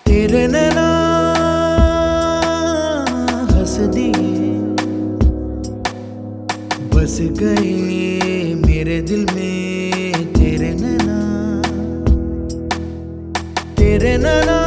तेरे नैना हंस दिए, बस गए मेरे दिल में तेरे नैना, तेरे नैना